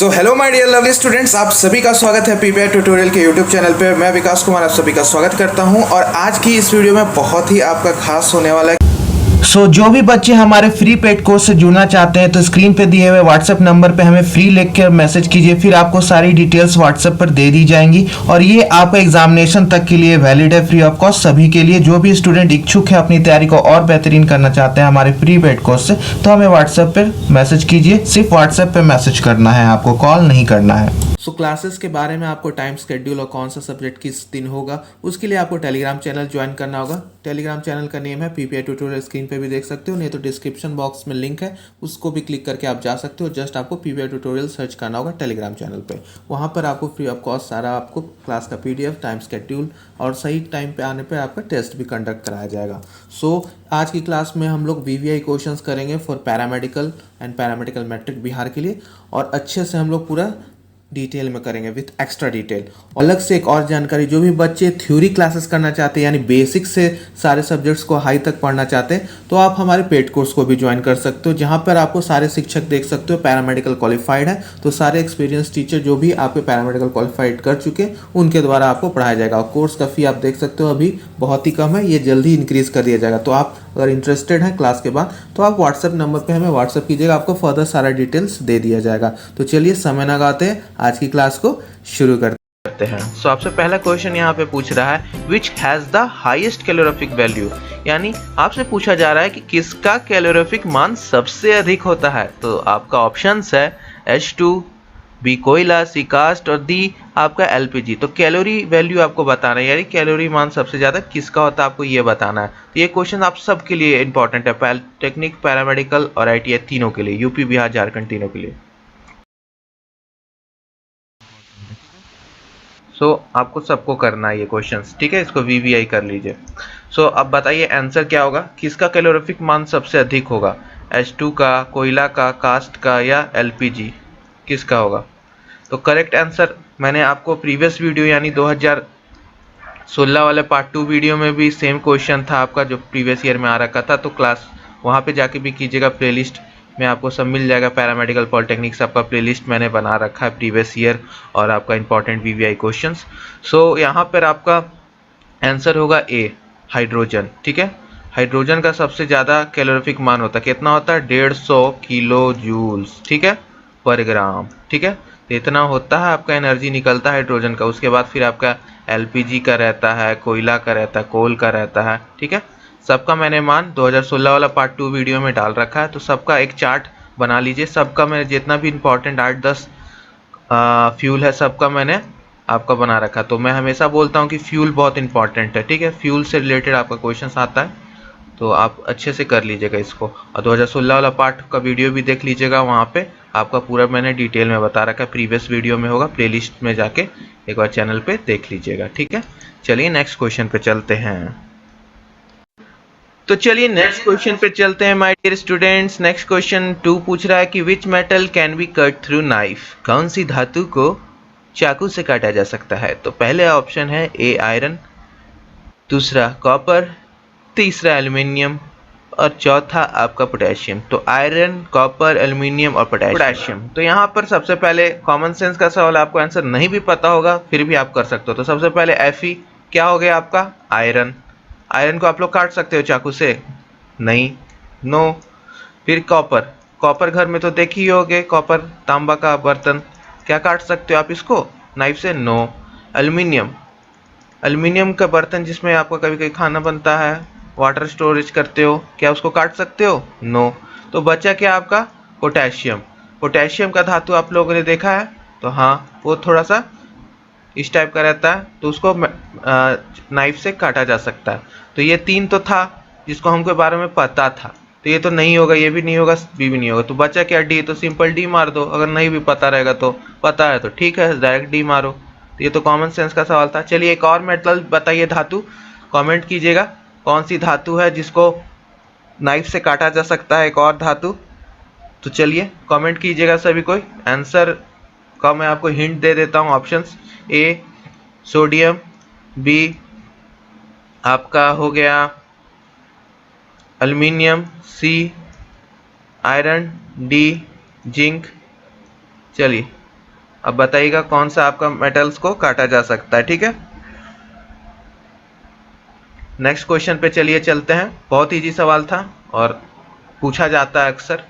So hello my dear lovely students, आप सभी का स्वागत है पीपीआई ट्यूटोरियल के यूट्यूब चैनल पे। मैं विकास कुमार आप सभी का स्वागत करता हूं और आज की इस वीडियो में बहुत ही आपका खास होने वाला है। जो भी बच्चे हमारे फ्री पेड कोर्स से जुड़ना चाहते हैं तो स्क्रीन पे दिए हुए व्हाट्सएप नंबर पे हमें फ्री लिख कर मैसेज कीजिए, फिर आपको सारी डिटेल्स व्हाट्सएप पर दे दी जाएंगी और ये आपका एग्जामिनेशन तक के लिए वैलिड है, फ्री ऑफ कॉस्ट सभी के लिए। जो भी स्टूडेंट इच्छुक है अपनी तैयारी को और बेहतरीन करना चाहते हैं हमारे फ्री पेड कोर्स से, तो हमें व्हाट्सएप पर मैसेज कीजिए। सिर्फ व्हाट्सएप पर मैसेज करना है, आपको कॉल नहीं करना है। क्लासेस के बारे में आपको टाइम शेड्यूल और कौन सा सब्जेक्ट किस दिन होगा उसके लिए आपको टेलीग्राम चैनल ज्वाइन करना होगा। टेलीग्राम चैनल का नेम है पीपीआई ट्यूटोरियल, स्क्रीन पे भी देख सकते हो, नहीं तो डिस्क्रिप्शन बॉक्स में लिंक है, उसको भी क्लिक करके आप जा सकते हो। जस्ट आपको पीपीआई ट्यूटोरियल सर्च करना होगा टेलीग्राम चैनल पे। वहाँ पर आपको फ्री ऑफ कॉस्ट सारा आपको क्लास का पीडीएफ, टाइम शेड्यूल और सही टाइम पे आने पर आपका टेस्ट भी कंडक्ट कराया जाएगा। आज की क्लास में हम लोग वीवीआई क्वेश्चंस करेंगे for paramedical and paramedical matric Bihar के लिए, और अच्छे से हम लोग पूरा डिटेल में करेंगे विथ एक्स्ट्रा डिटेल। अलग से एक और जानकारी, जो भी बच्चे थ्योरी क्लासेस करना चाहते हैं यानी बेसिक से सारे सब्जेक्ट्स को हाई तक पढ़ना चाहते हैं तो आप हमारे पेड कोर्स को भी ज्वाइन कर सकते हो, जहां पर आपको सारे शिक्षक देख सकते हो पैरामेडिकल क्वालिफाइड है, तो सारे एक्सपीरियंस टीचर जो भी आपके पैरामेडिकल क्वालिफाइड कर चुके उनके द्वारा आपको पढ़ाया जाएगा। और कोर्स का फी आप देख सकते हो अभी बहुत ही कम है, ये जल्दी इंक्रीज कर दिया जाएगा। तो आप अगर इंटरेस्टेड हैं क्लास के बाद तो आप व्हाट्सएप नंबर पे हमें व्हाट्सएप कीजिएगा, आपको फर्दर सारा डिटेल्स दे दिया जाएगा। तो चलिए समय ना गाते हैं, आज की क्लास को शुरू करते हैं। आपसे पहला क्वेश्चन यहाँ पे पूछ रहा है which has the highest calorific value, यानी आपसे पूछा जा रहा है कि किसका कैलोरीफिक मान सबसे अधिक होता है। तो आपका ऑप्शंस है H2, बी कोयला, सी कास्ट और डी आपका एलपीजी। तो कैलोरी वैल्यू आपको बताना है, यानी कैलोरी मान सबसे ज्यादा किसका होता है आपको ये बताना है। तो ये क्वेश्चन आप सबके लिए इंपॉर्टेंट है, पॉलिटेक्निक, पैरामेडिकल और आईटीआई तीनों के लिए, यूपी बिहार झारखंड तीनों के लिए। आपको सबको करना है ये क्वेश्चंस, ठीक है, इसको वीवीआई कर लीजिए। अब बताइए आंसर क्या होगा, किसका कैलोरीफिक मान सबसे अधिक होगा, H2 का, कोयला का, कास्ट का या एलपीजी, किसका होगा। तो करेक्ट आंसर मैंने आपको प्रीवियस वीडियो यानी 2016 वाले पार्ट 2 वीडियो में भी सेम क्वेश्चन था आपका जो प्रीवियस ईयर में आ रखा था, तो क्लास वहाँ पे जाके भी कीजिएगा, प्लेलिस्ट में आपको सब मिल जाएगा। पैरामेडिकल पॉलिटेक्निक्स आपका प्लेलिस्ट मैंने बना रखा है प्रीवियस ईयर और आपका इंपॉर्टेंट वीवीआई क्वेश्चंस। यहाँ पर आपका आंसर होगा ए, हाइड्रोजन, ठीक है। हाइड्रोजन का सबसे ज़्यादा कैलोरीफिक मान होता है, कितना होता है, 150 किलो जूल्स, ठीक है, पर ग्राम, ठीक है। तो इतना होता है आपका एनर्जी निकलता है हाइड्रोजन का। उसके बाद फिर आपका एलपीजी का रहता है, कोयला का रहता है, कोल का रहता है, ठीक है। सबका मैंने मान 2016 वाला पार्ट 2 वीडियो में डाल रखा है, तो सबका एक चार्ट बना लीजिए। सबका मैंने जितना भी इंपॉर्टेंट 8-10 फ्यूल है सबका मैंने आपका बना रखा। तो मैं हमेशा बोलता हूँ कि फ्यूल बहुत इंपॉर्टेंट है, ठीक है, फ्यूल से रिलेटेड आपका क्वेश्चन आता है, तो आप अच्छे से कर लीजिएगा इसको। और 2016 वाला पार्ट का वीडियो भी देख लीजिएगा, वहाँ पे आपका पूरा मैंने डिटेल में बता रखा है, प्रीवियस वीडियो में होगा, प्लेलिस्ट में जाके एक बार चैनल पे देख लीजिएगा, ठीक है। चलिए नेक्स्ट क्वेश्चन पे चलते हैं। तो चलिए नेक्स्ट क्वेश्चन पे चलते हैं my dear students. Next question 2 पूछ रहा है कि which metal can be cut through knife, कौन सी धातु को चाकू से काटा जा सकता है। तो पहले ऑप्शन है ए आयरन, दूसरा कॉपर, तीसरा एल्युमिनियम और चौथा आपका पोटेशियम। तो आयरन, कॉपर, एल्युमिनियम और पोटेशियम। तो यहाँ पर सबसे पहले कॉमन सेंस का सवाल, आपको आंसर नहीं भी पता होगा फिर भी आप कर सकते हो। तो सबसे पहले Fe क्या हो गया आपका, आयरन। आयरन को आप लोग काट सकते हो चाकू से, नहीं, नो। फिर कॉपर, कॉपर घर में तो देख ही होगे, कॉपर तांबा का बर्तन, क्या काट सकते हो आप इसको नाइफ से, नो। एल्युमिनियम, एल्युमिनियम का बर्तन जिसमें आपका कभी कभी खाना बनता है, वाटर स्टोरेज करते हो, क्या उसको काट सकते हो, नो। तो बचा क्या आपका, पोटेशियम। पोटेशियम का धातु आप लोगों ने देखा है, तो हाँ वो थोड़ा सा इस टाइप का रहता है, तो उसको नाइफ से काटा जा सकता है। तो ये 3 तो था जिसको हमको बारे में पता था, तो ये तो नहीं होगा, ये भी नहीं होगा, बी भी नहीं होगा। तो बचा क्या, डी। तो सिंपल डी मार दो, अगर नहीं भी पता रहेगा तो, पता है तो ठीक है डायरेक्ट डी मारो। तो ये तो कॉमन सेंस का सवाल था। चलिए एक और मेटल बताइए, धातु, कमेंट कीजिएगा कौन सी धातु है जिसको नाइफ से काटा जा सकता है, एक और धातु। तो चलिए कमेंट कीजिएगा सभी कोई। आंसर का मैं आपको हिंट दे देता हूँ, ऑप्शंस, ए सोडियम, बी आपका हो गया aluminium, C iron, D zinc. चलिए अब बताइएगा कौन सा आपका मेटल्स को काटा जा सकता है, ठीक है। नेक्स्ट क्वेश्चन पे चलिए चलते हैं। बहुत इजी सवाल था और पूछा जाता है अक्सर।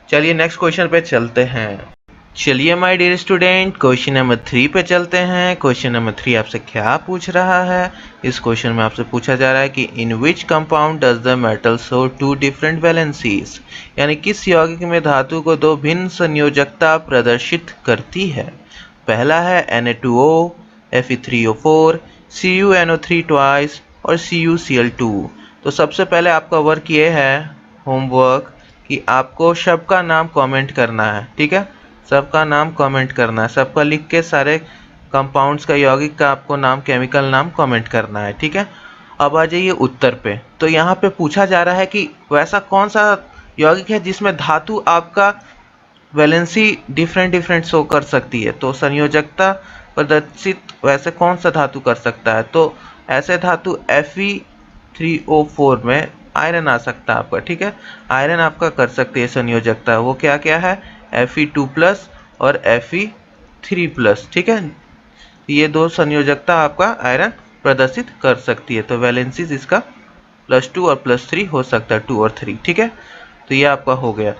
चलिए नेक्स्ट क्वेश्चन पे चलते हैं। चलिए my dear student, question number 3 पे चलते हैं। क्वेश्चन नंबर 3 आपसे क्या पूछ रहा है? इस क्वेश्चन में आपसे पूछा जा रहा है कि in which compound does the metal show two different valencies, यानी किस यौगिक में धातु को दो भिन्न संयोजकता प्रदर्शित करती है। पहला है Na2O, Fe3O4, CuNO3 ट्वाइस और CuCl2। तो सबसे पहले आपका वर्क ये है, होमवर्क, कि आपको सबका नाम कमेंट करना है, ठीक है। सबका नाम कमेंट करना है, सबका लिख के सारे कंपाउंड्स का, यौगिक का आपको नाम, केमिकल नाम कमेंट करना है, ठीक है। अब आ जाइए उत्तर पे। तो यहाँ पे पूछा जा रहा है कि वैसा कौन सा यौगिक है जिसमें धातु आपका वैलेंसी डिफरेंट शो कर सकती है। तो संयोजकता प्रदर्शित वैसे कौन सा धातु कर सकता है? तो ऐसे धातु Fe3O4 में आयरन आ सकता है आपका, ठीक है। आयरन आपका कर सकती है संयोजकता। वो क्या क्या है? Fe2+ और Fe3+, ठीक है। ये दो संयोजकता आपका आयरन प्रदर्शित कर सकती है। तो वैलेंसीज इसका +2 और +3 हो सकता है, 2 और 3, ठीक है। तो ये आपका हो गया।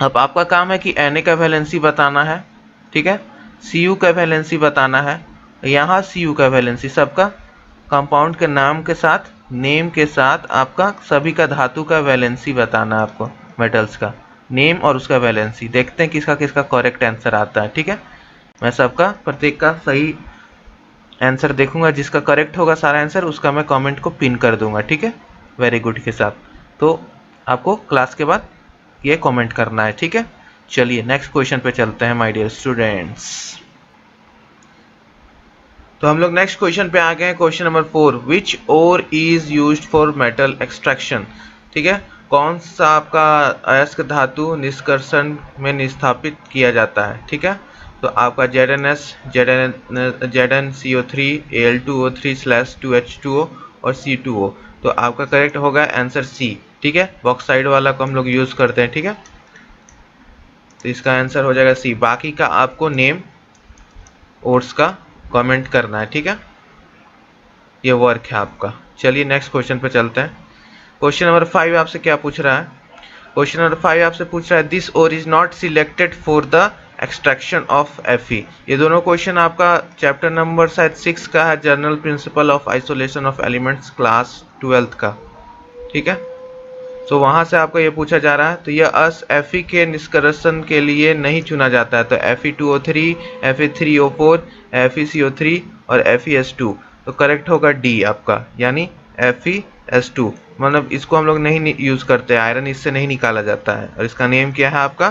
अब आपका काम है कि Na का वैलेंसी बताना है, ठीक है। Cu का वैलेंसी बताना है। यहाँ Cu का वैलेंसी सबका कंपाउंड के नाम के साथ, नेम के साथ आपका सभी का धातु का वैलेंसी बताना है आपको, मेटल्स का नेम और उसका वैलेंसी। देखते हैं किसका किसका करेक्ट आंसर आता है, ठीक है। मैं सबका प्रत्येक का सही आंसर देखूंगा, जिसका करेक्ट होगा सारा आंसर उसका मैं कमेंट को पिन कर दूंगा, ठीक है, वेरी गुड के साथ। तो आपको क्लास के बाद ये कमेंट करना है, ठीक है। चलिए नेक्स्ट क्वेश्चन पे चलते हैं माय डियर स्टूडेंट्स। तो हम लोग नेक्स्ट क्वेश्चन पे आ गए हैं। Question number 4, which ore is used for metal extraction, ठीक है। कौन सा आपका अयस्क धातु निष्कर्षण में निस्थापित किया जाता है, ठीक है। तो आपका ZnCO3, Al2O3/2H2O और C2O। तो आपका करेक्ट होगा आंसर C, ठीक है। बॉक्साइड वाला को हम लोग यूज करते हैं, ठीक है। तो इसका आंसर हो जाएगा C। बाकी का आपको नेम ओर्स का कमेंट करना है, ठीक है। ये वर्क है आपका। चलिए नेक्स्ट क्वेश्चन पे चलते हैं। क्वेश्चन नंबर 5 आपसे क्या पूछ रहा है? क्वेश्चन नंबर 5 आपसे पूछ रहा है this ore is not selected for the extraction of Fe। ये दोनों क्वेश्चन आपका चैप्टर नंबर शायद 6 का है, general principle of isolation of elements, class 12 का, ठीक है। तो वहां से आपको ये पूछा जा रहा है। तो यह Fe के निष्कर्षण के लिए नहीं चुना जाता है। तो Fe2O3, Fe3O4, FeCO3 और FeS2। तो करेक्ट होगा D आपका, यानी FeS2। मतलब इसको हम लोग नहीं यूज करते, आयरन इससे नहीं निकाला जाता है। और इसका नेम क्या है आपका?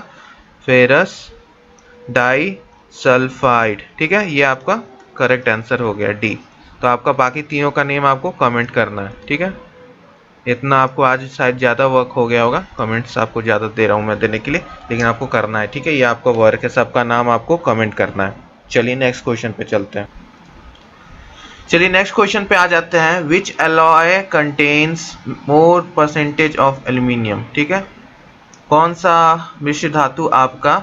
फेरस डाइसल्फाइड, ठीक है। ये आपका करेक्ट आंसर हो गया D। तो आपका बाकी तीनों का नेम आपको कमेंट करना है, ठीक है। इतना आपको आज शायद ज़्यादा वर्क हो गया होगा, कमेंट्स आपको ज़्यादा दे रहा हूँ मैं देने के लिए, लेकिन आपको करना है, ठीक है। ये आपका वर्क है, सबका नाम आपको कमेंट करना है। चलिए नेक्स्ट क्वेश्चन पे चलते हैं। चलिए नेक्स्ट क्वेश्चन पे आ जाते हैं। Which alloy contains more percentage of aluminium, ठीक है। कौन सा मिश्र धातु आपका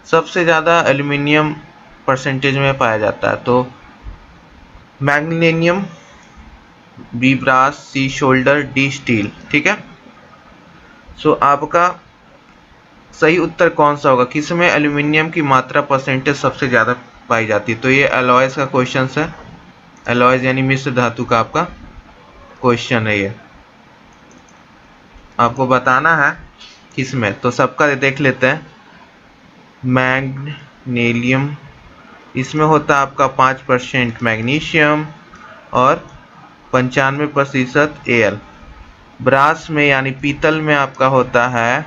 सबसे ज़्यादा एल्यूमिनियम परसेंटेज में पाया जाता है? तो मैग्नीशियम, बी ब्रास, सी शोल्डर, डी स्टील, ठीक है। सो आपका सही उत्तर कौन सा होगा? किसमें एल्यूमिनियम की मात्रा परसेंटेज सबसे ज़्यादा पाई जाती है? तो ये एलॉयज का क्वेश्चन है। एलॉयज यानी मिश्र धातु का आपका क्वेश्चन है। ये आपको बताना है किसमें। तो सबका देख लेते हैं। मैग्नीशियम, इसमें होता है आपका 5% मैग्नीशियम और 95% Al। ब्रास में यानी पीतल में आपका होता है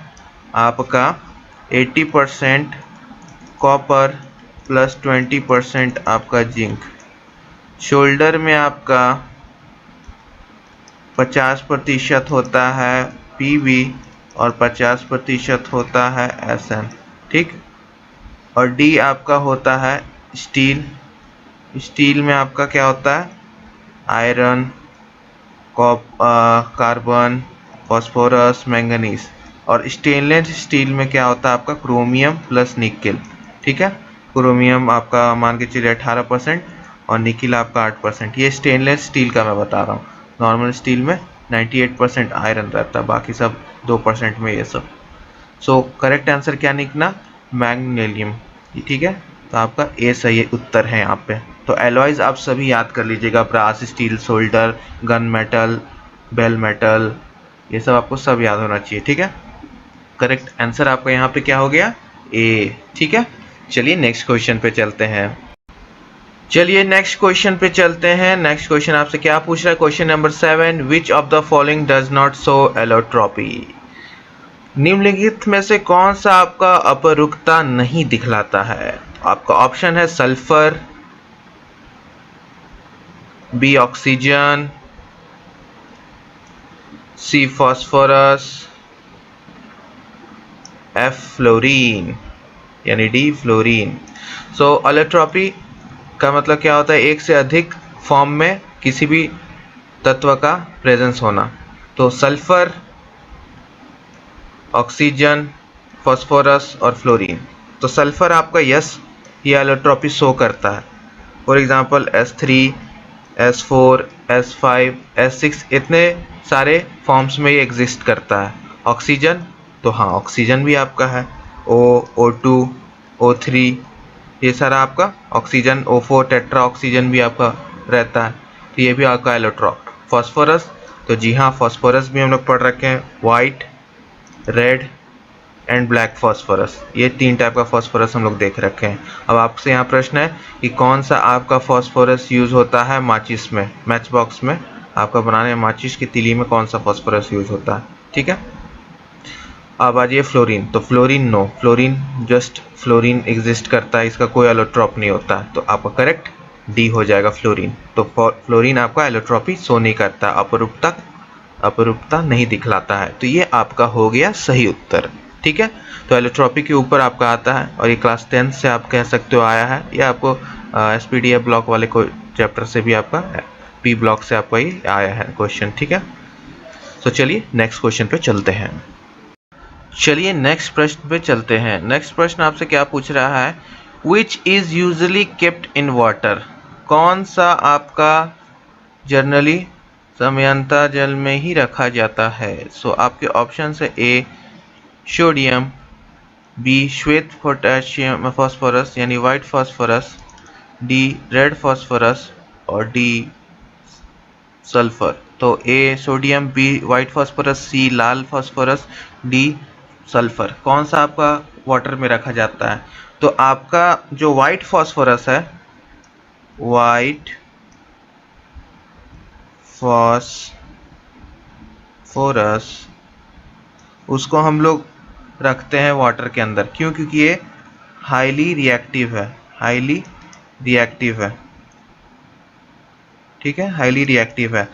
आपका 80% कॉपर प्लस 20% आपका जिंक। शोल्डर में आपका 50% होता है Pb और 50% होता है Sn, ठीक। और D आपका होता है स्टील। स्टील में आपका क्या होता है? Iron, carbon, phosphorus, manganese. और स्टेनलेस स्टील में क्या होता है आपका? क्रोमियम प्लस निकेल, ठीक है। क्रोमियम आपका मान के चलिए 18% और निकिल आपका 8%। ये स्टेनलेस स्टील का मैं बता रहा हूँ। नॉर्मल स्टील में 98% आयरन रहता है, बाकी सब 2% में ये सब। सो करेक्ट आंसर क्या निकला? मैग्नीशियम। ठीक है, तो आपका ए सही उत्तर है यहाँ पे। तो एलॉयज आप सभी याद कर लीजिएगा, brass, steel, solder, gun metal, bell metal, ये सब आपको सब याद होना चाहिए। ठीक है, करेक्ट आंसर आपका यहाँ पे क्या हो गया? ए। ठीक है, चलिए नेक्स्ट क्वेश्चन पे चलते हैं। नेक्स्ट क्वेश्चन आपसे क्या पूछ रहा है? Question number 7, which of the following does not show allotropy? निम्नलिखित में से कौन सा आपका अपरूपता नहीं दिखलाता है? आपका ऑप्शन है सल्फर, बी ऑक्सीजन, सी फॉस्फोरस, एफ फ्लोरीन यानी डी फ्लोरीन। सो एलोट्रॉपी का मतलब क्या होता है? एक से अधिक फॉर्म में किसी भी तत्व का प्रेजेंस होना। तो सल्फर, ऑक्सीजन, फास्फोरस और फ्लोरीन। तो सल्फर आपका यस, ये एलोट्रॉपी शो करता है। For example S3, S4, S5, S6 इतने सारे फॉर्म्स में ये एग्जिस्ट करता है। ऑक्सीजन, तो हाँ ऑक्सीजन भी आपका है, O2, O3, ये सारा आपका ऑक्सीजन, O4 टेट्रा ऑक्सीजन भी आपका रहता है, तो ये भी आपका एलोट्रॉप। फास्फोरस, तो जी हाँ फास्फोरस भी हम लोग पढ़ रखे हैं, white, red and black phosphorus, ये 3 टाइप का फास्फोरस हम लोग देख रखे हैं। अब आपसे यहाँ प्रश्न है कि कौन सा आपका फास्फोरस यूज होता है माचिस में, मैच बॉक्स में आपका बनाने में, माचिस की तीली में कौन सा फास्फोरस यूज होता है? ठीक है, अब आ जाइए फ्लोरीन। तो fluorine no, fluorine just fluorine exist करता है, इसका कोई एलोट्रॉप नहीं होता है, तो आपका करेक्ट डी हो जाएगा फ्लोरीन। तो फ्लोरीन आपका एलोट्रॉपी शो नहीं करता, अपरूपता नहीं दिखलाता है, तो ये आपका हो गया सही उत्तर। ठीक है, तो एलोट्रॉपी के ऊपर आपका आता है और ये क्लास 10 से आप कह सकते हो आया है, या आपको SPDF ब्लॉक वाले को चैप्टर से भी आपका P ब्लॉक से आपका ये आया है क्वेश्चन। ठीक है, तो चलिए नेक्स्ट क्वेश्चन पे चलते हैं। नेक्स्ट प्रश्न पे चलते हैं। नेक्स्ट प्रश्न आपसे क्या पूछ रहा है? Which is usually kept in water? कौन सा आपका जनरली सामान्यतः जल में ही रखा जाता है? सो आपके ऑप्शन है ए सोडियम, बी श्वेत पोटेशियम फास्फोरस यानी white phosphorus, D red phosphorus और डी सल्फर। तो A sodium, B white phosphorus, C लाल फास्फोरस, डी सल्फर। कौन सा आपका वाटर में रखा जाता है? तो आपका जो वाइट फास्फोरस है, वाइट फास्फोरस, उसको हम लोग रखते हैं वाटर के अंदर। क्यों? क्योंकि ये हाईली रिएक्टिव है, ठीक है, हाईली रिएक्टिव है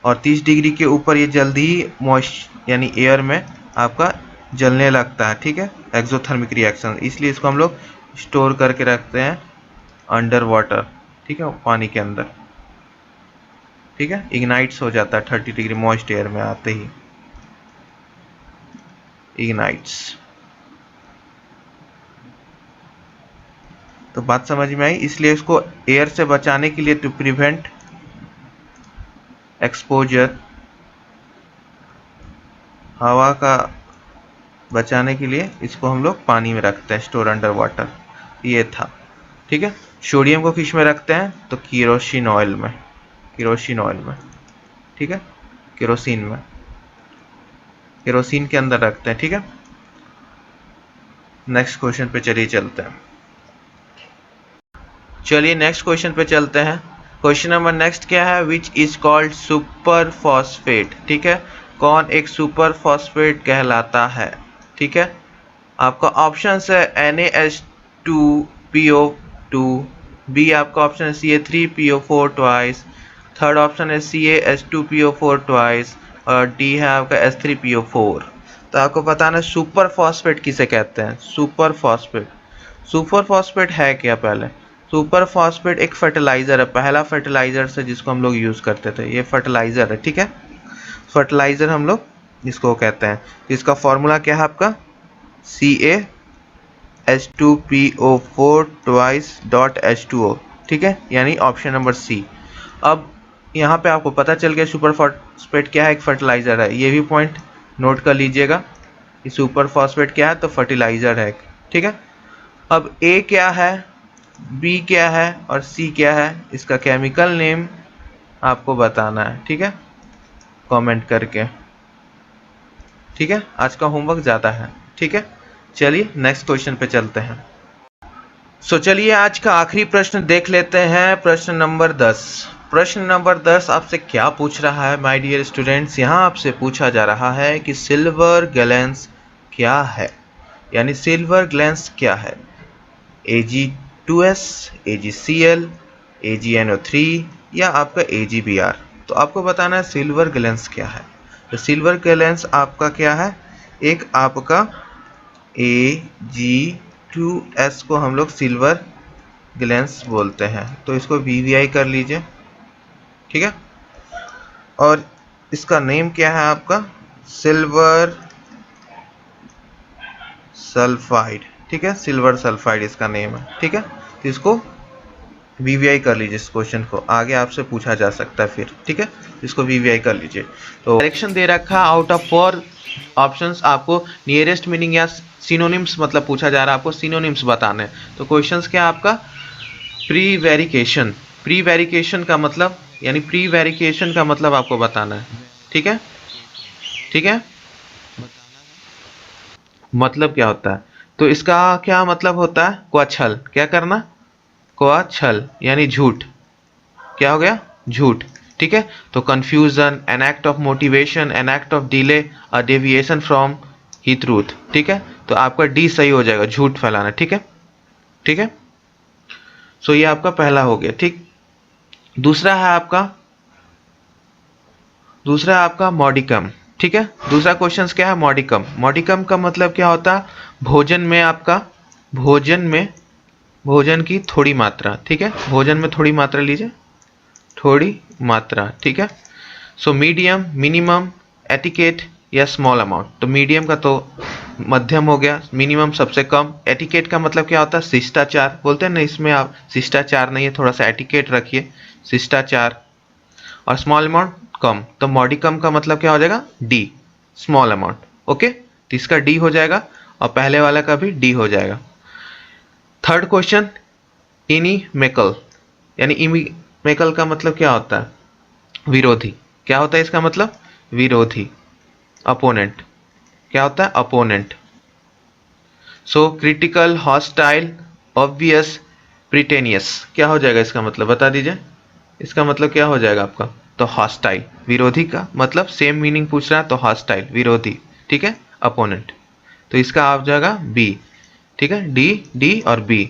और 30 डिग्री के ऊपर ये जल्दी ही मॉइस्ट यानी एयर में आपका जलने लगता है। ठीक है, एक्सोथर्मिक रिएक्शन, इसलिए इसको हम लोग स्टोर करके रखते हैं अंडर वाटर। ठीक है, पानी के अंदर। ठीक है, इग्नाइट्स हो जाता है 30 डिग्री मॉइस्ट एयर में आते ही, इग्नाइट्स। तो बात समझ में आई? इसलिए इसको एयर से बचाने के लिए, टू प्रिवेंट एक्सपोजर, हवा का बचाने के लिए इसको हम लोग पानी में रखते हैं, स्टोर अंडर वाटर। ये था। ठीक है, सोडियम को किस में रखते हैं? तो केरोसिन ऑयल में, ठीक है, केरोसिन के अंदर रखते हैं। ठीक है, नेक्स्ट क्वेश्चन पे चलते हैं। नेक्स्ट क्वेश्चन पे चलते हैं। क्वेश्चन नंबर नेक्स्ट क्या है? Which is called super phosphate. ठीक है, कौन एक सुपर फॉस्फेट कहलाता है? ठीक है, आपका ऑप्शन है NaH2PO2, बी आपका ऑप्शन है Ca3PO4 ट्वाइस, थर्ड ऑप्शन है CaH2PO4 ट्वाइस और डी है आपका H3PO4। तो आपको बताना सुपर फॉस्फेट किसे कहते हैं। सुपर फॉस्फेट है क्या? पहले सुपर फॉस्फेट एक फर्टिलाइजर है, पहला फर्टिलाइजर से जिसको हम लोग यूज करते थे, ये फर्टिलाइजर है। ठीक है, फर्टिलाइजर हम लोग इसको कहते हैं। इसका फॉर्मूला क्या है आपका? H2PO4 ट्वाइस डॉट H2O, ठीक है, यानी ऑप्शन नंबर सी। अब यहाँ पे आपको पता चल गया सुपर फॉस्फेट क्या है, एक फर्टिलाइजर है, ये भी पॉइंट नोट कर लीजिएगा कि सुपर फॉस्फेट क्या है, तो फर्टिलाइजर है, ठीक है। अब ए क्या है, बी क्या है और सी क्या है, इसका केमिकल नेम आपको बताना है, ठीक है, कमेंट करके, ठीक है। आज का होमवर्क ज़्यादा है, ठीक है। चलिए नेक्स्ट क्वेश्चन पे चलते हैं। चलिए आज का आखिरी प्रश्न देख लेते हैं, प्रश्न नंबर 10। प्रश्न नंबर 10 आपसे क्या पूछ रहा है माय डियर स्टूडेंट्स, यहाँ आपसे पूछा जा रहा है कि सिल्वर ग्लैंस क्या है, यानी सिल्वर ग्लैंस क्या है, Ag2S, AgCl, AgNO3 या आपका AgBr। तो आपको बताना है सिल्वर ग्लैंस क्या है। तो सिल्वर ग्लैंस आपका क्या है, एक आपका Ag2S को हम लोग सिल्वर ग्लैंस बोलते हैं, तो इसको VVI कर लीजिए, ठीक है। और इसका नेम क्या है आपका, सिल्वर सल्फाइड, ठीक है, सिल्वर सल्फाइड इसका नेम है, ठीक है। तो इसको VVI कर लीजिए, इस क्वेश्चन को आगे आपसे पूछा जा सकता है फिर, ठीक है, इसको VVI कर लीजिए। तो डायरेक्शन दे रखा है, आउट ऑफ 4 ऑप्शंस आपको नियरेस्ट मीनिंग या सिनोनिम्स मतलब पूछा जा रहा है, आपको सिनोनिम्स बताने हैं। तो क्वेश्चंस क्या है आपका, प्रीवेरिकेशन, प्रीवेरिकेशन का मतलब, यानी प्रीवेरिकेशन का मतलब आपको बताना है, ठीक है, ठीक है, मतलब क्या होता है। तो इसका क्या मतलब होता है, क्वछल, क्या करना, क्वछल यानी झूठ, क्या हो गया, झूठ, ठीक है। तो confusion, an act of motivation, an act of delay, a deviation from he truth, ठीक है। तो आपका डी सही हो जाएगा, झूठ फैलाना, ठीक है, ठीक है। सो ये आपका पहला हो गया, ठीक। दूसरा है आपका मॉडिकम, ठीक है। दूसरा क्वेश्चन क्या है, मॉडिकम। मॉडिकम का मतलब क्या होता है, भोजन में आपका, भोजन की थोड़ी मात्रा, ठीक है, भोजन में थोड़ी मात्रा लीजिए, थोड़ी मात्रा, ठीक है। सो मीडियम, मिनिमम, एटिकेट या स्मॉल अमाउंट। तो मीडियम का तो मध्यम हो गया, मिनिमम सबसे कम, एटिकेट का मतलब क्या होता है, शिष्टाचार बोलते हैं ना, इसमें आप शिष्टाचार नहीं है, थोड़ा सा एटिकेट रखिए, शिष्टाचार। और स्मॉल अमाउंट कम, तो मॉडिकम का मतलब क्या हो जाएगा, डी, स्मॉल अमाउंट, ओके। तो इसका डी हो जाएगा और पहले वाला का भी डी हो जाएगा। थर्ड क्वेश्चन, इनीमेकल, यानी इमीमेकल का मतलब क्या होता है, विरोधी, क्या होता है इसका मतलब, विरोधी, अपोनेंट, क्या होता है, opponent. So critical, hostile, obvious, pretentious, क्या हो जाएगा इसका मतलब, बता दीजिए, इसका मतलब क्या हो जाएगा आपका, तो हॉस्टाइल, विरोधी का मतलब सेम मीनिंग पूछ रहा है, तो हॉस्टाइल, विरोधी, ठीक है, अपोनेंट। तो इसका आ जाएगा बी, ठीक है, डी, डी और बी,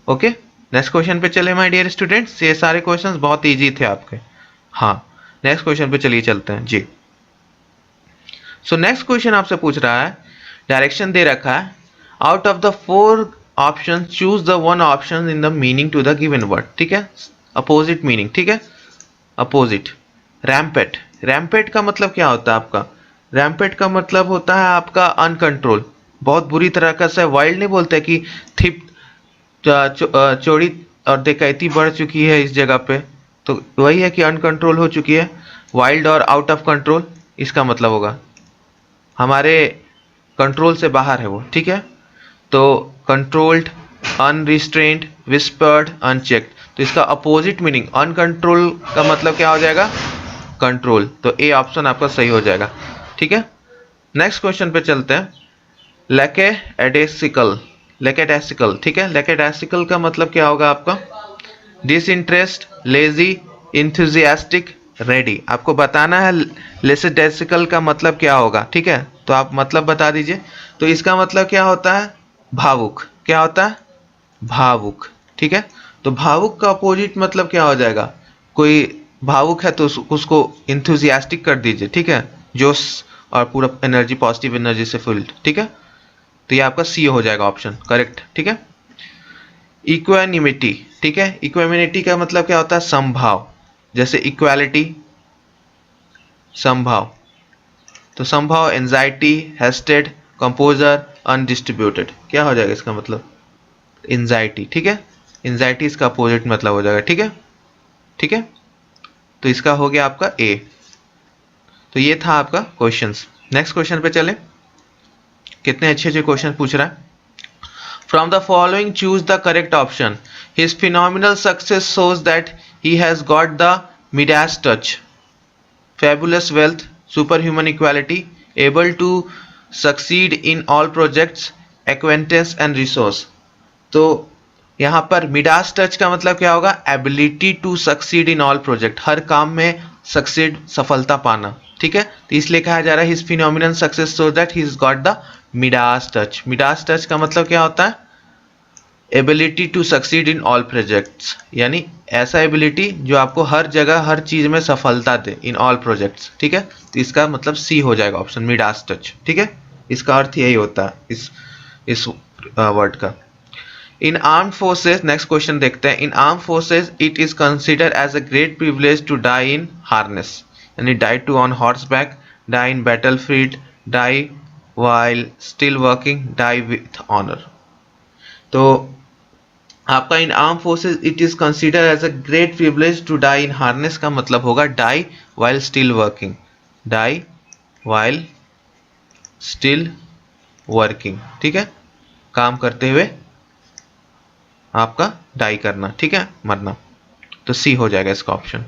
ओके। नेक्स्ट क्वेश्चन पे चले माय डियर स्टूडेंट्स, ये सारे क्वेश्चंस बहुत इजी थे आपके, हाँ। नेक्स्ट क्वेश्चन पे चलिए चलते हैं जी। सो नेक्स्ट क्वेश्चन आपसे पूछ रहा है, डायरेक्शन दे रखा है, out of the 4 option choose the one option in the meaning to the given word, ठीक है, अपोजिट मीनिंग, ठीक है, अपोजिट। रैम्पेट, रैम्पेट का मतलब क्या होता है आपका, रैम्पेट का मतलब होता है आपका अनकंट्रोल, बहुत बुरी तरह का से, वाइल्ड नहीं बोलते कि थिप चोरी और डकैती बढ़ चुकी है इस जगह पे, तो वही है कि अनकंट्रोल हो चुकी है, वाइल्ड और आउट ऑफ कंट्रोल, इसका मतलब होगा हमारे कंट्रोल से बाहर है वो, ठीक है। तो कंट्रोल्ड, अनरिस्ट्रेन्ड, विस्पर्ड, अनचेक्ड। तो इसका अपोजिट मीनिंग, अनकंट्रोल का मतलब क्या हो जाएगा, कंट्रोल। तो ए ऑप्शन आपका सही हो जाएगा, ठीक है। नेक्स्ट क्वेश्चन पे चलते हैं, लेकेडेसिकल, लेकेडेसिकल, ठीक है, लेकेडेसिकल का मतलब क्या होगा आपका, डिसइंटरेस्ट, लेजी, इंथुजियास्टिक, रेडी। आपको बताना है लेकेडेसिकल का मतलब क्या होगा, ठीक है, तो आप मतलब बता दीजिए। तो इसका मतलब क्या होता है, भावुक, क्या होता है, भावुक, ठीक है। तो भावुक का अपोजिट मतलब क्या हो जाएगा, कोई भावुक है तो उसको इंथुजियास्टिक कर दीजिए, ठीक है, जोश और पूरा एनर्जी, पॉजिटिव एनर्जी से फुल्ड, ठीक है। तो ये आपका सी हो जाएगा ऑप्शन करेक्ट, ठीक है। इक्वानिमिटी, ठीक है, इक्वानिमिटी का मतलब क्या होता है, समभाव, जैसे इक्वालिटी, समभाव। तो समभाव, एंजाइटी, हेस्टेड, कंपोजर, अनडिस्ट्रीब्यूटेड, क्या हो जाएगा इसका मतलब, एंजाइटी, ठीक है। एंजाइटी इसका अपोजिट मतलब हो जाएगा, ठीक है, ठीक है। तो इसका हो गया आपका ए। तो ये था आपका क्वेश्चंस। नेक्स्ट क्वेश्चन पे चले, कितने अच्छे अच्छे क्वेश्चन पूछ रहा है। From the following choose the correct option. His phenomenal success shows that he has got the Midas touch, fabulous wealth, superhuman equality, able to succeed in all projects, acquaintance and resource। तो यहाँ पर Midas touch का मतलब क्या होगा, ability to succeed in all project, हर काम में सक्सीड, सफलता पाना, ठीक है। तो इसलिए कहा जा रहा है his phenomenal success so that he got the Midas touch. Midas touch का मतलब क्या होता है, ability to succeed in all projects, यानी ऐसा एबिलिटी जो आपको हर जगह हर चीज में सफलता दे, इन ऑल प्रोजेक्ट्स, ठीक है। तो इसका मतलब सी हो जाएगा ऑप्शन, मिडास टच, ठीक है। इसका अर्थ यही होता है इस वर्ड का। In arm forces, next question देखते हैं। In arm forces it is consider as a great privilege to die in harness, यानी die to on horseback, die in battlefield, die while still working, die with honour. तो आपका in arm forces it is consider as a great privilege to die in harness का मतलब होगा die while still working, die while still working, ठीक है, काम करते हुए आपका डाई करना, ठीक है, मरना। तो सी हो जाएगा इसका ऑप्शन।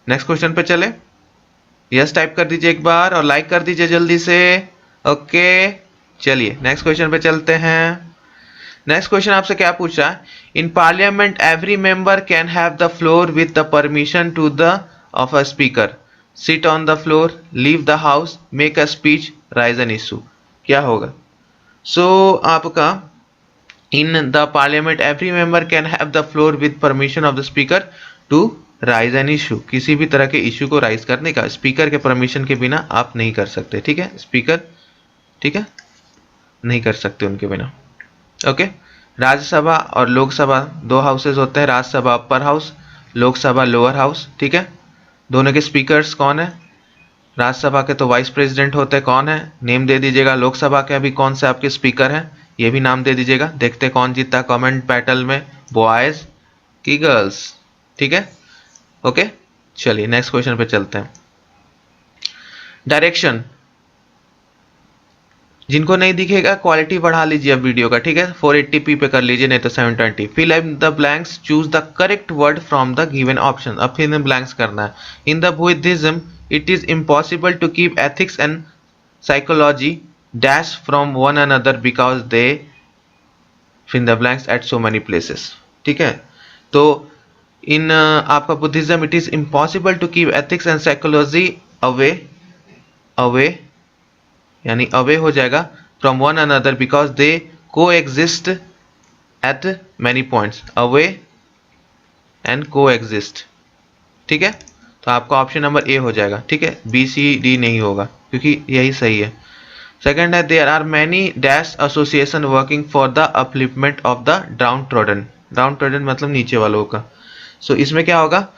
नेक्स्ट क्वेश्चन पे चले, यस टाइप कर दीजिए एक बार और लाइक कर दीजिए जल्दी से। ओके, चलिए नेक्स्ट क्वेश्चन पे चलते हैं। नेक्स्ट क्वेश्चन आपसे क्या पूछ रहा है, in parliament every member can have the floor with the permission to the of a speaker, sit on the floor, leave the house, make a speech, raise an issue. क्या होगा? So आपका in the parliament every member can have the floor with permission of the speaker to raise an issue, किसी भी तरह के issue को rise करने का स्पीकर के परमिशन के बिना आप नहीं कर सकते, ठीक है, स्पीकर, ठीक है, नहीं कर सकते उनके बिना। ओके, राज्यसभा और लोकसभा दो हाउसेज होते हैं, Rajya Sabha upper house, Lok Sabha lower house, ठीक है। दोनों के स्पीकर्स कौन है? राज्यसभा के तो वाइस प्रेसिडेंट होते हैं, कौन है नेम दे दीजिएगा। लोकसभा के अभी कौन से आपके स्पीकर हैं, ये भी नाम दे दीजिएगा। देखते कौन जीतता है कमेंट बैटल में, बॉयज की गर्ल्स, ठीक है। ओके, चलिए नेक्स्ट क्वेश्चन पे चलते हैं। डायरेक्शन, जिनको नहीं दिखेगा क्वालिटी बढ़ा लीजिए अब वीडियो का, ठीक है, 480p पे कर लीजिए, नहीं तो 720। Fill in the blanks, choose the correct word from the given option. अब फिल इन ब्लैंक्स करना है। In the Buddhism it is impossible to keep ethics and psychology dash from one another because they fill the blanks at so many places, ठीक है। तो in आपका Buddhism it is impossible to keep ethics and psychology away, away यानी away हो जाएगा from one another because दे को exist at many points, away and को exist, ठीक है। तो आपका ऑप्शन नंबर ए हो जाएगा, ठीक है, बी सी डी नहीं होगा क्योंकि यही सही है। सेकंड है, there are many dash association working for the upliftment of the downtrodden, downtrodden मतलब नीचे वालों का। सो इसमें क्या होगा,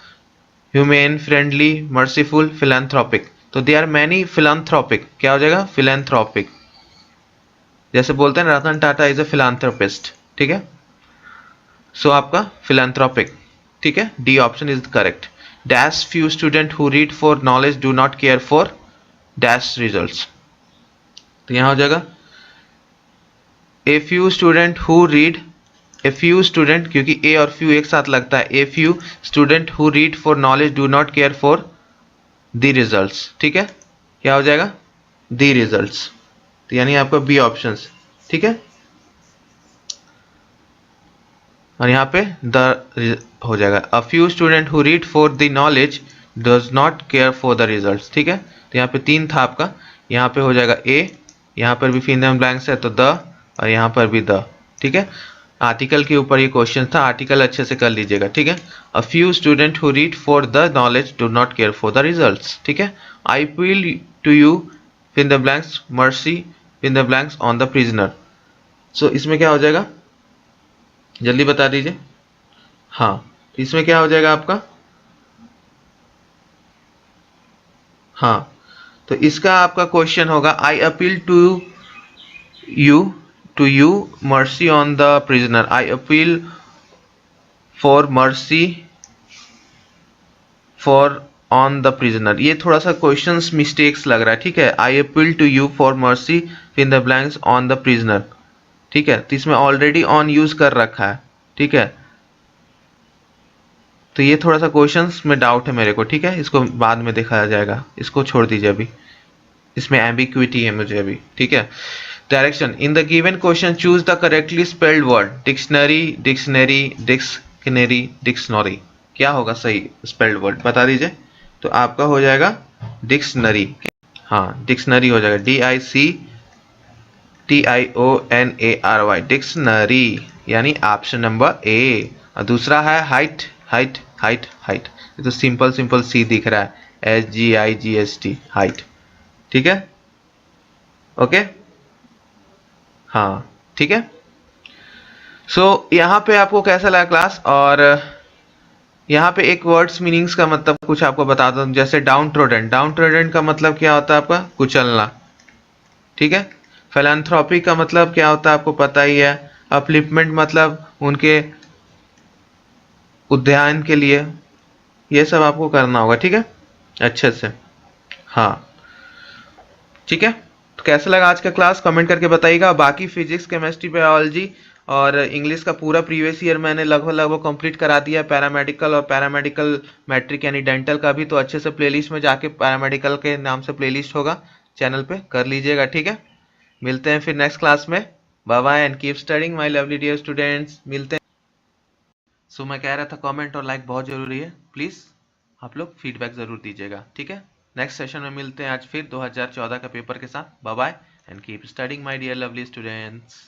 ह्यूमेन, फ्रेंडली, मर्सीफुल, फिलैंथ्रोपिक। तो दे आर मैनी फिलैंथ्रोपिक, क्या हो जाएगा, फिलैंथ्रोपिक। जैसे बोलते हैं Ratan Tata is a philanthropist, ठीक है। सो आपका फिलैंथ्रोपिक, ठीक है, D option is correct. Dash few student who read for knowledge do not care for dash results. तो यहां हो जाएगा a few student who read, a few student क्योंकि ए और फ्यू एक साथ लगता है, a few student who read for knowledge do not care for the results, ठीक है। क्या हो जाएगा, दी रिजल्ट्स। तो यानी आपका बी ऑप्शन, ठीक है। और यहाँ पे द हो जाएगा, अ few student who read for the knowledge does not care for the results, ठीक है। तो यहाँ पे तीन था आपका, यहाँ पे हो जाएगा ए, यहाँ पर भी फिल इन ब्लैंक्स है तो द, और यहाँ पर भी द, ठीक है। आर्टिकल के ऊपर ये क्वेश्चन था, आर्टिकल अच्छे से कर लीजिएगा, ठीक है। A few student who read for the knowledge do not care for the results, ठीक है। I appeal to you fill the blanks, mercy fill the blanks on the prisoner. So इसमें क्या हो जाएगा, जल्दी बता दीजिए। हाँ, इसमें क्या हो जाएगा आपका, हाँ, तो इसका आपका क्वेश्चन होगा I appeal to you to you mercy on the prisoner. I appeal for mercy for on the prisoner. ये थोड़ा सा क्वेश्चंस मिस्टेक्स लग रहा है. ठीक है, I appeal to you for mercy in the blanks on the prisoner. ठीक है, तो इसमें ऑलरेडी ऑन यूज कर रखा है. ठीक है, तो ये थोड़ा सा क्वेश्चंस में डाउट है मेरे को. ठीक है, इसको बाद में दिखाया जाएगा, इसको छोड़ दीजिए अभी, इसमें एम्बिग्विटी है मुझे अभी. ठीक है, direction. In the given question choose the correctly spelled word. Dictionary, dictionary, dictionary, dictionary. क्या होगा सही स्पेल्ड वर्ड बता दीजिए. तो आपका हो जाएगा डिक्शनरी. हाँ, डिक्शनरी हो जाएगा. DICTIONARY, डिक्शनरी, यानी ऑप्शन नंबर ए. और दूसरा है हाइट. Height, height, height. ये तो सिंपल सिंपल सी दिख रहा है, HGIGST, हाइट. ठीक है, ओके. हाँ, ठीक है. सो यहाँ पे आपको कैसा लगा क्लास. और यहाँ पे एक वर्ड्स मीनिंग्स का मतलब कुछ आपको बता दूं. जैसे डाउन ट्रोडन. डाउन ट्रोडन का मतलब क्या होता है आपका, कुचलना. ठीक है. फिलैंथ्रोपी का मतलब क्या होता है आपको पता ही है. अपलिफ्टमेंट मतलब उनके उद्यान के लिए. ये सब आपको करना होगा. ठीक है, अच्छे से. हाँ, ठीक है. तो कैसा लगा आज का क्लास कमेंट करके बताइएगा. बाकी फिजिक्स, केमिस्ट्री, बायोलॉजी और इंग्लिश का पूरा प्रीवियस ईयर मैंने लगभग कंप्लीट करा दिया है. पैरामेडिकल और पैरामेडिकल मैट्रिक यानी डेंटल का भी. तो अच्छे से प्लेलिस्ट में जाके पैरामेडिकल के नाम से प्लेलिस्ट होगा, चैनल पे कर लीजिएगा. ठीक है, मिलते हैं फिर नेक्स्ट क्लास में. Bye bye and keep studying my lovely dear students. मिलते हैं. सो मैं कह रहा था कमेंट और लाइक बहुत जरूरी है. प्लीज़ आप लोग फीडबैक ज़रूर दीजिएगा. ठीक है, नेक्स्ट सेशन में मिलते हैं आज फिर 2014 का पेपर के साथ. Bye bye and keep studying my dear lovely students.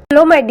Hello, my